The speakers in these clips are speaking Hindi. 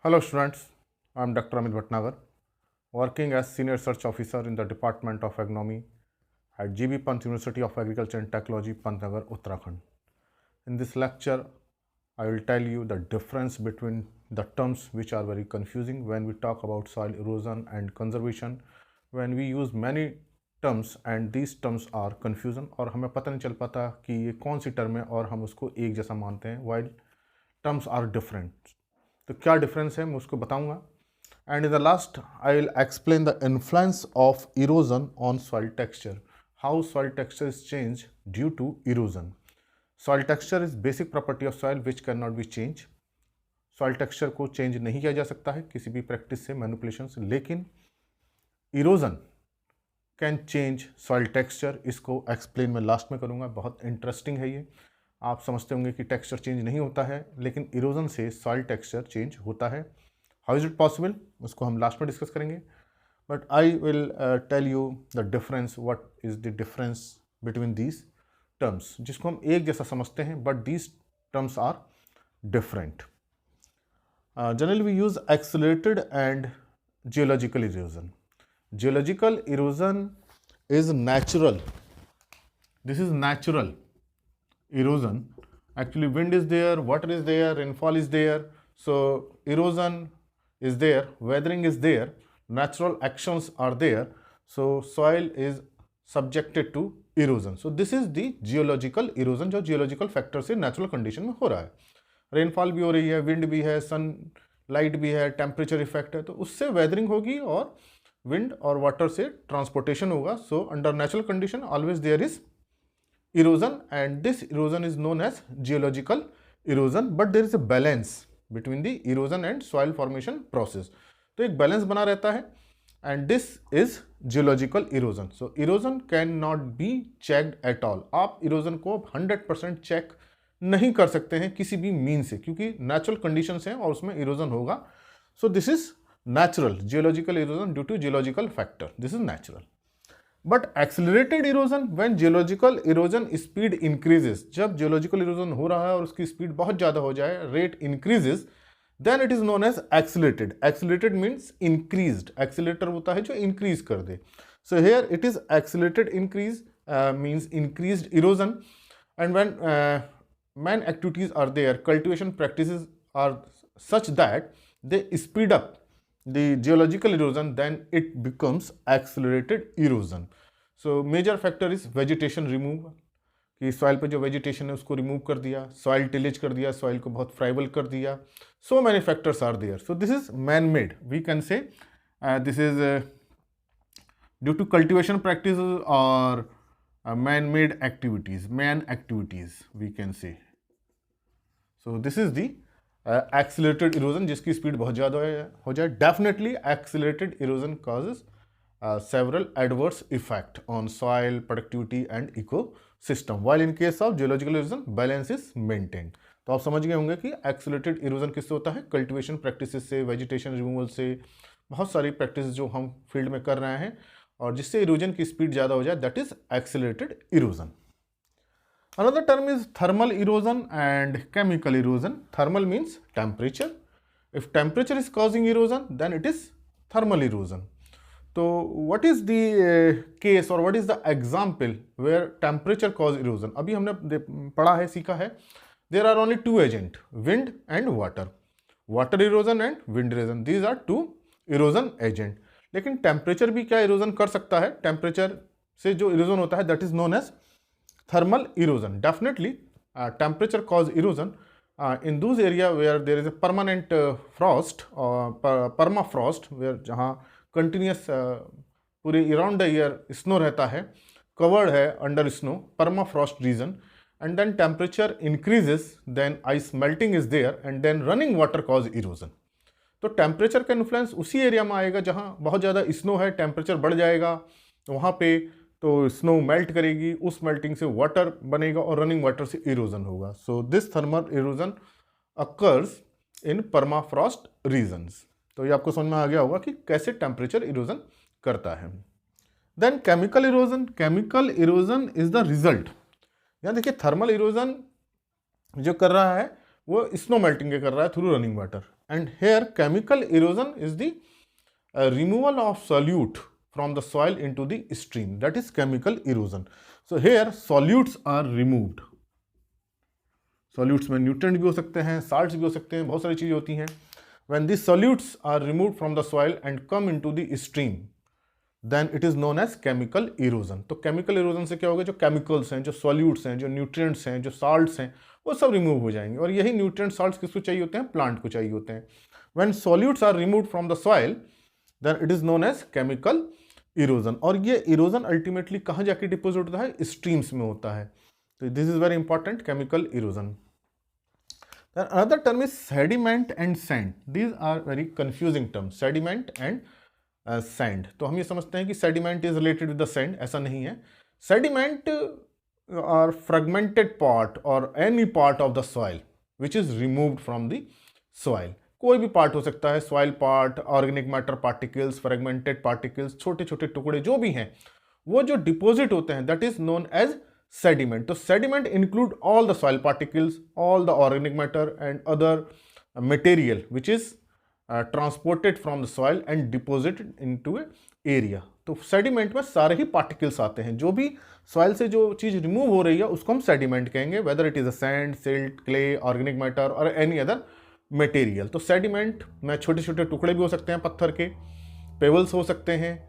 Hello students, I am Dr. Amit Bhatnagar, working as Senior Research Officer in the Department of Agronomy at GB Pant University of Agriculture and Technology, Pantnagar, Uttarakhand. In this lecture, I will tell you the difference between the terms which are very confusing when we talk about soil erosion and conservation, when we use many terms and these terms are confusion और हमें पता नहीं चल पाता कि ये कौन सी टर्म है और हम उसको एक जैसा मानते हैं while terms are different. तो क्या डिफरेंस है मैं उसको बताऊंगा and in the last I will explain the influence of erosion on soil texture, how soil texture is change due to erosion. Soil texture is basic property of soil which can not be change. Soil texture को चेंज नहीं किया जा सकता है किसी भी प्रैक्टिस से, मैनिपुलेशन से, लेकिन erosion can change soil texture. इसको एक्सप्लेन मैं लास्ट में करूँगा, बहुत इंटरेस्टिंग है ये. आप समझते होंगे कि टेक्सचर चेंज नहीं होता है, लेकिन इरोजन से सॉइल टेक्सचर चेंज होता है. हाउ इज इट पॉसिबल, उसको हम लास्ट में डिस्कस करेंगे. But I will tell you the difference, what is the difference between these terms, जिसको हम एक जैसा समझते हैं but these terms are different. Generally we use accelerated and geological erosion. Geological erosion is natural. This is natural erosion. Actually wind is there, water is there, rainfall is there, so erosion is there, weathering is there, natural actions are there, so soil is subjected to erosion. So this is the geological erosion जो geological factor से natural condition में हो रहा है. रेनफॉल भी हो रही है, विंड भी है, सन लाइट भी है, टेम्परेचर इफेक्ट है, तो उससे वेदरिंग होगी और विंड और वाटर से ट्रांसपोर्टेशन होगा. So under natural condition always there is erosion and this erosion is known as geological erosion, but there is a balance between the erosion and soil formation process. तो एक बैलेंस बना रहता है and this is geological erosion. So erosion cannot be checked at all. आप erosion को 100% चेक नहीं कर सकते हैं किसी भी मीन से, क्योंकि नेचुरल कंडीशंस हैं और उसमें erosion होगा. So this is natural geological erosion due to geological factor. This is natural. But accelerated erosion when geological erosion speed increases, जब जियोलॉजिकल इरोजन हो रहा है और उसकी स्पीड बहुत ज़्यादा हो जाए, rate increases, then it is known as accelerated. Accelerated means increased. Accelerator होता है जो इंक्रीज कर दे. So here it is accelerated increase means increased erosion. And when man activities are there, cultivation practices are such that they speed up the geological erosion, then it becomes accelerated erosion. So major factor is vegetation removal, कि सॉइल पे जो वेजिटेशन है उसको रिमूव कर दिया, सॉइल टिलेज कर दिया, सॉइल को बहुत फ्राइबल कर दिया. So many factors are there. So this is man made. We can say this is due to cultivation practice और man made activities, man activities we can say. So this is the accelerated erosion जिसकी स्पीड बहुत ज़्यादा हो जाए. Definitely accelerated erosion causes several adverse effect on soil productivity and ecosystem, while in case of geological erosion balance is maintained. तो आप समझ गए होंगे कि एक्सीलरेटेड इरोजन किससे होता है, कल्टिवेशन प्रैक्टिसेस से, वेजिटेशन रिमूवल से, बहुत सारी प्रैक्टिस जो हम फील्ड में कर रहे हैं और जिससे इरोजन की स्पीड ज़्यादा हो जाए, that is accelerated erosion. Another term is thermal erosion and chemical erosion. Thermal means temperature. If temperature is causing erosion, then it is thermal erosion. So what is the case or what is the example where temperature cause erosion? अभी हमने पढ़ा है, सीखा है. There are only two agents, wind and water. Water erosion and wind erosion. These are two erosion agent. लेकिन temperature भी क्या erosion कर सकता है? Temperature से जो erosion होता है, that is known as thermal erosion. Definitely temperature cause erosion in those area where there is a permanent frost or permafrost, where जहाँ continuous पूरे around the year snow रहता है, covered है under snow, permafrost region, and then temperature increases, then ice melting is there and then running water cause erosion. तो टेम्परेचर का इन्फ्लुएंस उसी एरिया में आएगा जहाँ बहुत ज़्यादा स्नो है, टेम्परेचर बढ़ जाएगा वहाँ पे, तो स्नो मेल्ट करेगी, उस मेल्टिंग से वाटर बनेगा और रनिंग वाटर से इरोजन होगा. So this thermal erosion occurs in permafrost regions. तो ये आपको समझ में आ गया होगा कि कैसे टेम्परेचर इरोजन करता है. Then chemical erosion. Chemical erosion is the result. यहाँ देखिए थर्मल इरोजन जो कर रहा है वो स्नो मेल्टिंग के कर रहा है through running water. And here chemical erosion is the removal of solute from the soil into the stream, that is chemical erosion. So here solutes are removed. Solutes में न्यूट्रिएंट भी हो सकते हैं, साल्ट्स भी हो सकते हैं, बहुत सारी चीज़ें होती हैं. When these solutes are removed from the soil and come into the stream, then it is known as chemical erosion. तो chemical erosion से क्या होगा, जो केमिकल्स हैं, जो सॉल्यूट्स हैं, जो न्यूट्रिएंट्स हैं, जो साल्ट्स हैं, वो सब रिमूव हो जाएंगे. और यही न्यूट्रिएंट साल्ट्स किसको चाहिए होते हैं, प्लांट को चाहिए होते हैं. When solutes are removed from the soil, then it is known as chemical erosion. और ये erosion ultimately कहाँ जाके डिपोजिट होता है, स्ट्रीम्स में होता है. तो this is very important, chemical erosion. Then another term is sediment and sand. These are very confusing terms, sediment and sand. तो हम ये समझते हैं कि sediment is related with the sand, ऐसा नहीं है. Sediment are fragmented part or any part of the soil which is removed from the soil. कोई भी पार्ट हो सकता है, soil part, organic matter particles, fragmented particles, छोटे छोटे टुकड़े जो भी हैं, वो जो डिपॉजिट होते हैं, that is known as sediment. तो sediment include all the soil particles, all the organic matter and other material which is transported from the soil and deposited into a area. तो सेडिमेंट में सारे ही पार्टिकल्स आते हैं. जो भी सॉइल से जो चीज़ रिमूव हो रही है उसको हम सेडिमेंट कहेंगे, weather it is a sand, silt, clay, organic matter और एनी अदर मटेरियल. तो सेडिमेंट में छोटे छोटे टुकड़े भी हो सकते हैं पत्थर के, पेबल्स हो सकते हैं,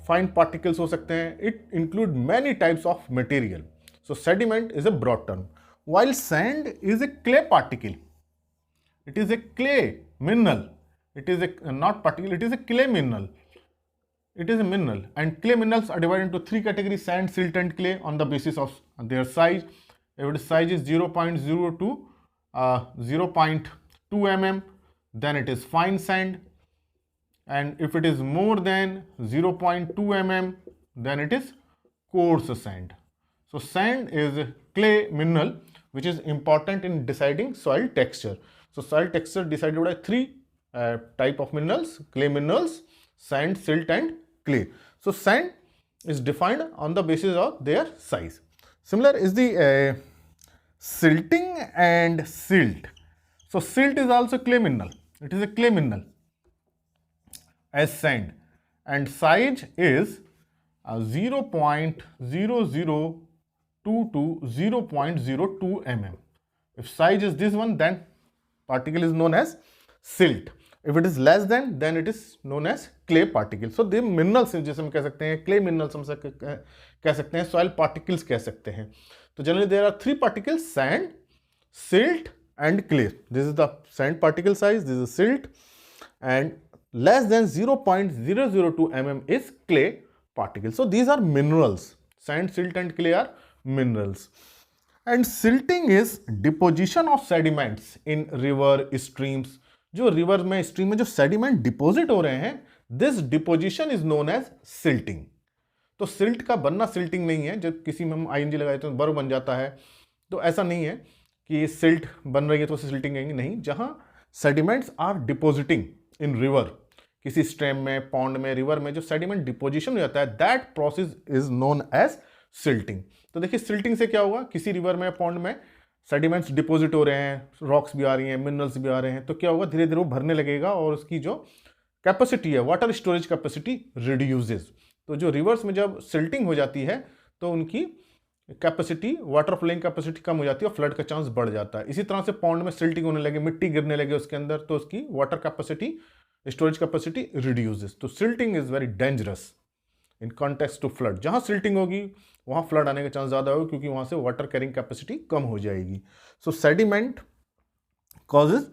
फाइन पार्टिकल्स हो सकते हैं. It include many types of material. So sediment is a broad term. While sand is a clay particle, it is a clay mineral, it is a not particle, it is a clay mineral, it is a mineral. And clay minerals are divided into three categories: sand, silt and clay, on the basis of their size. If its size is 0.0 to 0.2 mm, then it is fine sand, and if it is more than 0.2 mm, then it is coarse sand. So sand is a clay mineral which is important in deciding soil texture. So soil texture decided by three type of minerals: clay minerals, sand, silt and clay. So sand is defined on the basis of their size. Similar is the silting and silt. So silt is also clay mineral. It is a clay mineral as sand, and size is 0.0022 to 0.02 mm. If size is this one, then particle is known as silt. If it is less than, then it is known as clay particle. So they minerals जैसे हम कह सकते हैं, clay minerals हम कह सकते हैं, soil particles कह सकते हैं. तो generally there are three particles: sand, silt and clay. This is the sand particle size, this is silt, and less than 0.002 mm is clay particle. So these are minerals. Sand, silt and clay are minerals. And silting is deposition of sediments in river, streams. जो रिवर में, स्ट्रीम में जो सेडिमेंट डिपॉजिट हो रहे हैं, this deposition is known as silting. तो सिल्ट का बनना सिल्टिंग नहीं है. जब किसी में हम आईएनजी लगाए तो बर्फ बन जाता है, तो ऐसा नहीं है कि सिल्ट बन रही है तो सिल्टिंग कहेंगे, नहीं. जहां sediments are depositing in river, किसी स्ट्रीम में, पॉन्ड में, रिवर में जो सेडिमेंट डिपोजिशन हो जाता है, that process is known as silting. तो देखिए सिल्टिंग से क्या होगा, किसी रिवर में, पॉन्ड में सेडिमेंट्स डिपॉजिट हो रहे हैं, रॉक्स भी आ रही हैं, मिनरल्स भी आ रहे हैं, तो क्या होगा, धीरे धीरे वो भरने लगेगा और उसकी जो कैपेसिटी है, वाटर स्टोरेज कैपेसिटी रिड्यूसेस. तो जो रिवर्स में जब सिल्टिंग हो जाती है तो उनकी कैपेसिटी, वाटर फ्लोइंग कैपेसिटी कम हो जाती है और फ्लड का चांस बढ़ जाता है. इसी तरह से पॉन्ड में सिल्टिंग होने लगे, मिट्टी गिरने लगे उसके अंदर, तो उसकी water capacity, storage capacity reduces. तो silting is very dangerous in context to flood. जहां सिल्टिंग होगी वहां फ्लड आने का चांस ज़्यादा होगा, क्योंकि वहां से वाटर कैरिंग कैपेसिटी कम हो जाएगी. सो sediment causes,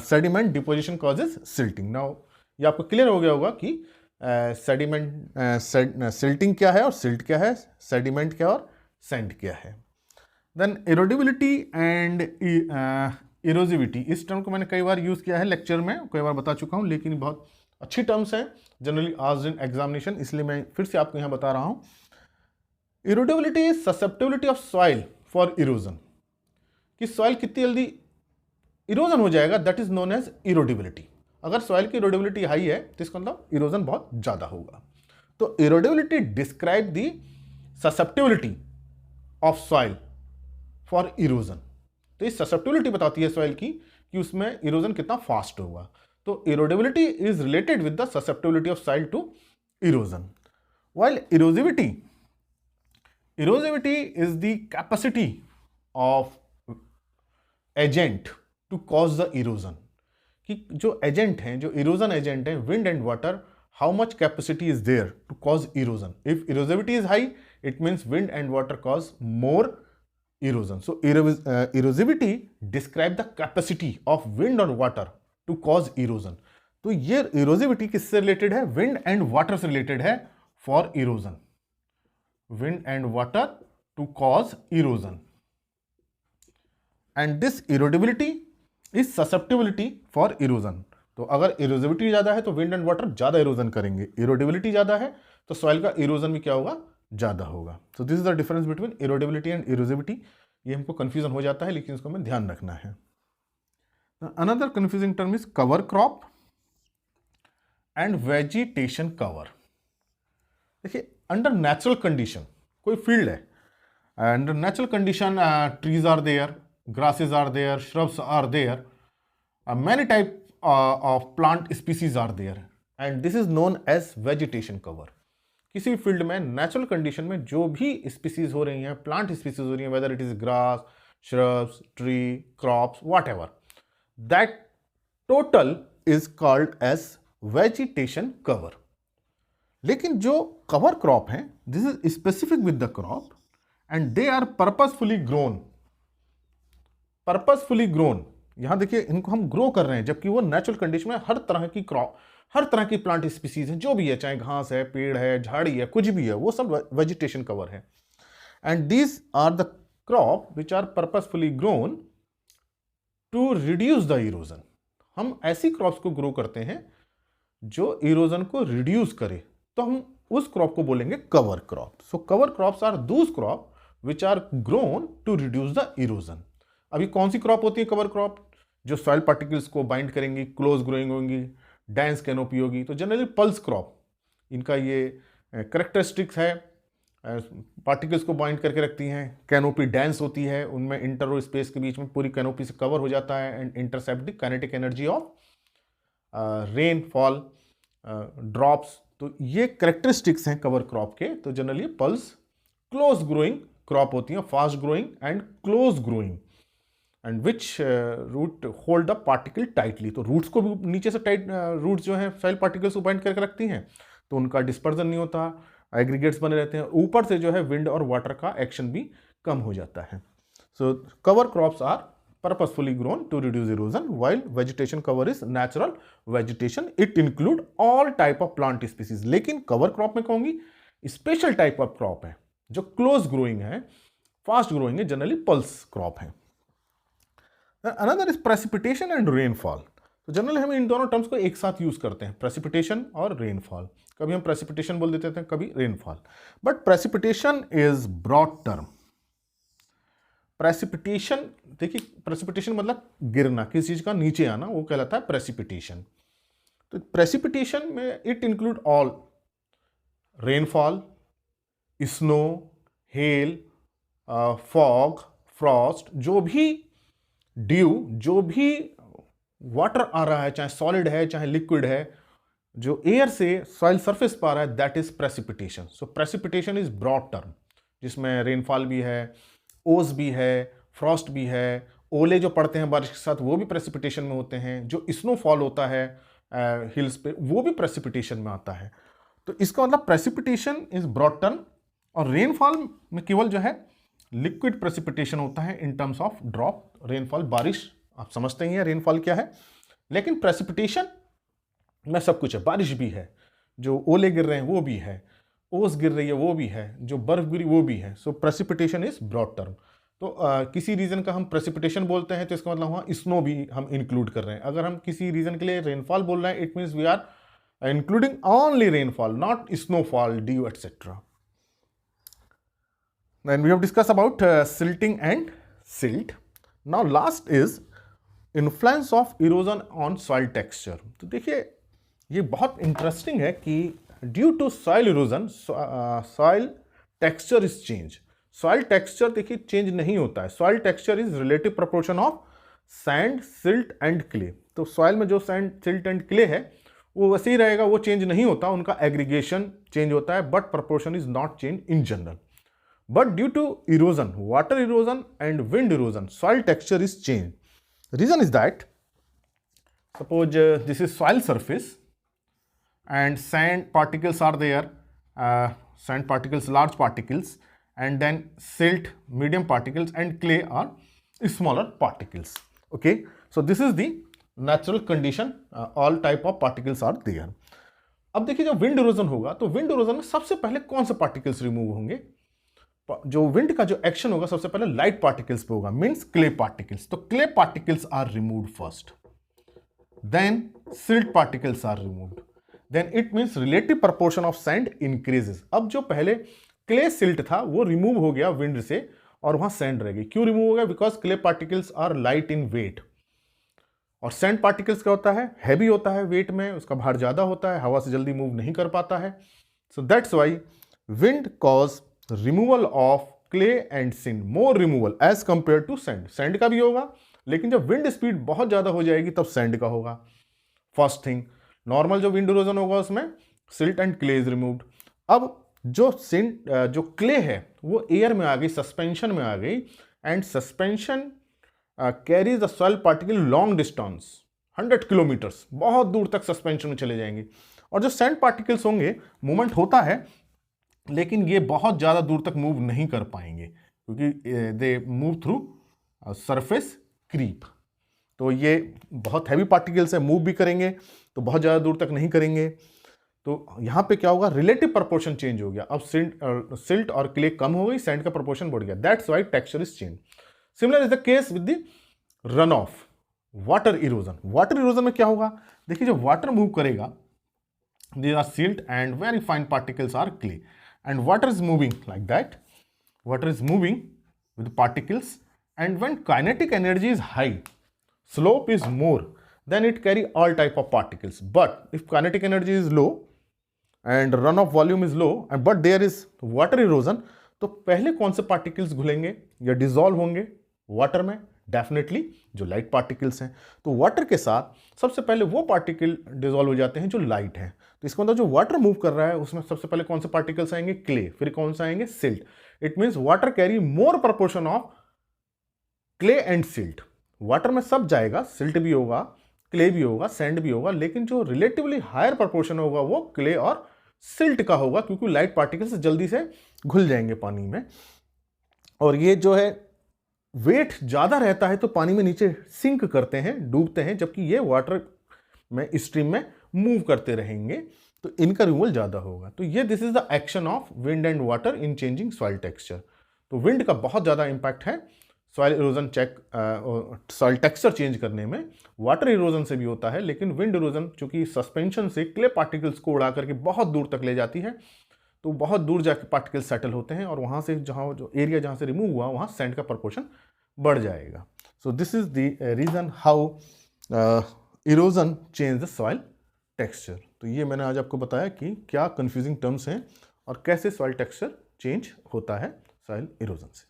sediment deposition causes silting. Now ये आपको क्लियर हो गया होगा कि सेडिमेंट, सिल्टिंग क्या है और सिल्ट क्या है, सेडिमेंट क्या और सैंड क्या है. Then erodibility and erosivity. इस टर्म को मैंने कई बार यूज़ किया है लेक्चर में, कई बार बता चुका हूँ, लेकिन बहुत अच्छी टर्म्स हैं, जनरली आस्क्ड इन एग्जामिनेशन, इसलिए मैं फिर से आपको यहाँ बता रहा हूँ. Erodibility is susceptibility of soil for erosion. कि सॉइल कितनी जल्दी इरोजन हो जाएगा, that is known as erodibility. अगर सॉइल की इरोडेबिलिटी हाई है तो इसका मतलब इरोजन बहुत ज़्यादा होगा. तो erodibility describe the susceptibility of soil for erosion. तो ये ससेप्टिबिलिटी बताती है सॉइल की कि उसमें इरोजन कितना फास्ट होगा। तो erodibility is related with the susceptibility of soil to erosion, while erosivity is the capacity of agent to cause the erosion, कि जो एजेंट हैं, जो इरोजन एजेंट हैं, wind and water, how much capacity is there to cause erosion. If erosivity is high, it means wind and water cause more erosion. So erosivity describe the capacity of wind or water to cause erosion. तो ये erosivity किससे रिलेटेड है? विंड एंड वाटर से रिलेटेड है for erosion, wind and water to cause erosion, and this erodibility is susceptibility for erosion. तो अगर इरोजिविटी ज्यादा है तो विंड एंड वाटर ज्यादा इरोजन करेंगे, इरोडेबिलिटी ज्यादा है तो सॉइल का इरोजन भी क्या होगा? ज्यादा होगा। So this is the difference between erodibility and erosivity. ये हमको कंफ्यूजन हो जाता है, लेकिन इसको हमें ध्यान रखना है। Another confusing term is cover crop and vegetation cover. देखिए, अंडर नेचुरल कंडीशन, कोई फील्ड है, under natural condition trees are there, grasses are there, shrubs are there, many type of plant species are there, and this is known as vegetation cover. किसी भी फील्ड में नेचुरल कंडीशन में जो भी स्पीसीज हो रही हैं, प्लांट स्पीसीज हो रही हैं, whether it is grass, shrubs, tree, crops, whatever, that total is called as vegetation cover. लेकिन जो कवर क्रॉप है, this is specific with the crop and they are purposefully grown. Purposefully grown, यहां देखिए इनको हम ग्रो कर रहे हैं, जबकि वो नेचुरल कंडीशन में हर तरह की क्रॉप, हर तरह की प्लांट स्पीसीज है, जो भी है, चाहे घास है, पेड़ है, झाड़ी है, कुछ भी है, वो सब वेजिटेशन कवर है। And these are the crop which are purposefully grown to reduce the erosion. हम ऐसी क्रॉप्स को ग्रो करते हैं जो इरोजन को रिड्यूस करे, तो हम उस क्रॉप को बोलेंगे cover crop. So cover crops are those crop which are grown to reduce the erosion. अभी कौन सी क्रॉप होती है कवर क्रॉप? जो सॉइल पार्टिकल्स को बाइंड करेंगी, क्लोज ग्रोइंग होंगी, डेंस कैनोपी होगी। तो जनरली पल्स क्रॉप, इनका ये करेक्टरिस्टिक्स है, पार्टिकल्स को बाइंड करके रखती हैं, कैनोपी डेंस होती है, उनमें इंटर और स्पेस के बीच में पूरी कैनोपी से कवर हो जाता है, and intercept the kinetic energy of rain fall drops. तो ये करेक्टरिस्टिक्स हैं कवर क्रॉप के। तो generally pulse close growing crop होती हैं, fast growing and close growing, and which route hold the particle tightly. तो रूट्स को भी नीचे से टाइट, रूट्स जो है सॉइल पार्टिकल्स को बाइंड करके रखती हैं, तो उनका डिस्पर्जन नहीं होता, एग्रीगेट्स बने रहते हैं। ऊपर से जो है विंड और वाटर का एक्शन भी कम हो जाता है। So cover crops are purposefully grown to reduce erosion, while vegetation cover is natural vegetation, it include all type of plant species. लेकिन कवर क्रॉप में कहूंगी स्पेशल टाइप ऑफ क्रॉप है जो क्लोज ग्रोइंग है, फास्ट ग्रोइंग है, जनरली पल्स क्रॉप है। Another is precipitation and rainfall. तो जनरली हम इन दोनों टर्म्स को एक साथ यूज करते हैं, प्रेसिपिटेशन और रेनफॉल। कभी हम प्रेसिपिटेशन बोल देते थे, कभी rainfall, but precipitation is broad term. Precipitation, देखिए प्रेसिपिटेशन मतलब गिरना, किसी चीज का नीचे आना, वो कहलाता है प्रेसिपिटेशन। तो प्रेसिपिटेशन में it include all rainfall, snow, hello, fog, Frost, जो भी ड्यू, जो भी वाटर आ रहा है, चाहे सॉलिड है चाहे लिक्विड है, जो एयर से सॉइल सरफेस पर आ रहा है, that is precipitation. So precipitation is broad term, जिसमें रेनफॉल भी है, ओस भी है, फ्रॉस्ट भी है, ओले जो पड़ते हैं बारिश के साथ वो भी प्रेसिपिटेशन में होते हैं, जो स्नोफॉल होता है हिल्स पे वो भी प्रेसिपिटेशन में आता है। तो इसका मतलब प्रेसिपिटेशन इज ब्रॉड टर्म, और रेनफॉल में केवल जो है लिक्विड प्रेसिपिटेशन होता है in terms of drop. Rainfall बारिश, आप समझते ही हैं रेनफॉल क्या है, लेकिन प्रेसिपिटेशन में सब कुछ है, बारिश भी है, जो ओले गिर रहे हैं वो भी है, ओस गिर रही है वो भी है, जो बर्फ गिरी वो भी है। सो प्रेसिपिटेशन इज ब्रॉड टर्म। तो किसी रीजन का हम प्रेसिपिटेशन बोलते हैं तो इसका मतलब वहाँ स्नो भी हम इंक्लूड कर रहे हैं। अगर हम किसी रीजन के लिए रेनफॉल बोल रहे हैं, it means we are including only rainfall, not snowfall, dew etcetera. Then we have discussed about silting and silt. Now last is influence of erosion on soil texture. तो देखिए ये बहुत इंटरेस्टिंग है कि due to soil erosion soil texture is change, soil texture देखिए चेंज नहीं होता है। Soil texture is relative proportion of sand, silt and clay. तो सॉइल में जो सैंड, सिल्ट एंड क्ले है वो वैसे ही रहेगा, वो चेंज नहीं होता, उनका एग्रीगेशन चेंज होता है, but proportion is not change in general. But due to erosion, water erosion and wind erosion, soil texture is changed. The reason is that, suppose this is soil surface and sand particles are there, sand particles, large particles, and then silt, medium particles, and clay are smaller particles. Okay, so this is the natural condition, all type of particles are there. अब देखिए जब विंड इरोजन होगा तो विंड इरोजन में सबसे पहले कौन से पार्टिकल्स रिमूव होंगे? जो विंड का जो एक्शन होगा सबसे पहले लाइट पार्टिकल्स पे होगा, मींस क्ले पार्टिकल्स। तो clay particles are removed first, then silt particles are removed, then it means relative proportion of sand increases. अब जो पहले क्ले सिल्ट था वो रिमूव हो गया विंड से और वहां सैंड रह गई। क्यों रिमूव हो गया? Because clay particles are light in weight और सैंड पार्टिकल्स क्या होता है? हैवी होता है वेट में, उसका भार ज्यादा होता है, हवा से जल्दी मूव नहीं कर पाता है। So that's why wind cause removal of clay and silt, more removal as compare to sand. Sand का भी होगा, लेकिन जब विंड स्पीड बहुत ज्यादा हो जाएगी तब सैंड का होगा। फर्स्ट थिंग, नॉर्मल जो विंड इरोजन होगा उसमें silt and clay is removed. अब जो जो क्ले है वो एयर में आ गई, सस्पेंशन में आ गई, and suspension carries the soil particle long distance 100 kilometres, बहुत दूर तक सस्पेंशन में चले जाएंगे। और जो सैंड पार्टिकल्स होंगे, मूवमेंट होता है लेकिन ये बहुत ज़्यादा दूर तक मूव नहीं कर पाएंगे क्योंकि they move through surface creep. तो ये बहुत हैवी पार्टिकल्स है, मूव भी करेंगे तो बहुत ज़्यादा दूर तक नहीं करेंगे। तो यहाँ पे क्या होगा? रिलेटिव प्रोपोर्शन चेंज हो गया। अब सिल्ट और क्ले कम हो गई, सैंड का प्रोपोर्शन बढ़ गया। That's why texture is change. Similar is the case with the run of water erosion. Water erosion में क्या होगा? देखिए जब वाटर मूव करेगा, these are silt and very fine particles are clay, and water is moving like that. Water is moving with particles, and when kinetic energy is high, slope is more, then it carry all type of particles. But if kinetic energy is low and runoff volume is low, and but there is water erosion, तो पहले कौन से पार्टिकल्स घुलेंगे या डिजॉल्व होंगे वाटर में? डेफिनेटली जो लाइट पार्टिकल्स हैं। तो वाटर के साथ सबसे पहले वो पार्टिकल डिजॉल्व हो जाते हैं जो लाइट हैं। तो इसका मतलब जो वाटर मूव कर रहा है उसमें सबसे पहले कौन से पार्टिकल्स आएंगे? क्ले। फिर कौन सा आएंगे? Silt. It means water carry more proportion of clay and silt. Water में सब जाएगा, सिल्ट भी होगा, क्ले भी होगा, सैंड भी होगा, लेकिन जो रिलेटिवली हायर प्रोपोर्शन होगा वो क्ले और सिल्ट का होगा क्योंकि लाइट पार्टिकल्स जल्दी से घुल जाएंगे पानी में। और ये जो है वेट ज़्यादा रहता है तो पानी में नीचे सिंक करते हैं, डूबते हैं, जबकि ये वाटर में स्ट्रीम में मूव करते रहेंगे तो इनका रिमूवल ज़्यादा होगा। तो ये this is the action of wind and water in changing soil texture. तो विंड का बहुत ज़्यादा इंपैक्ट है soil erosion soil texture change करने में। वाटर इरोजन से भी होता है, लेकिन विंड इरोजन चूंकि सस्पेंशन से क्ले पार्टिकल्स को उड़ा करके बहुत दूर तक ले जाती है, तो बहुत दूर जाके पार्टिकल्स सेटल होते हैं और वहाँ से जहाँ जो एरिया जहाँ से रिमूव हुआ वहाँ सैंड का प्रोपोर्शन बढ़ जाएगा। सो this is the reason how erosion change the soil texture. तो ये मैंने आज आपको बताया कि क्या कंफ्यूजिंग टर्म्स हैं और कैसे सॉइल टेक्सचर चेंज होता है सॉइल इरोजन से।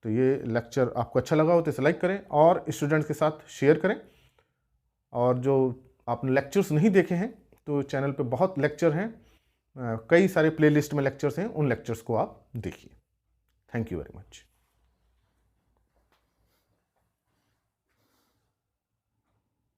तो ये लेक्चर आपको अच्छा लगा हो तो इसे लाइक करें और स्टूडेंट्स के साथ शेयर करें। और जो आपने लेक्चर्स नहीं देखे हैं तो चैनल पे बहुत लेक्चर हैं, कई सारे प्लेलिस्ट में लेक्चर्स हैं, उन लेक्चर्स को आप देखिए। Thank you very much.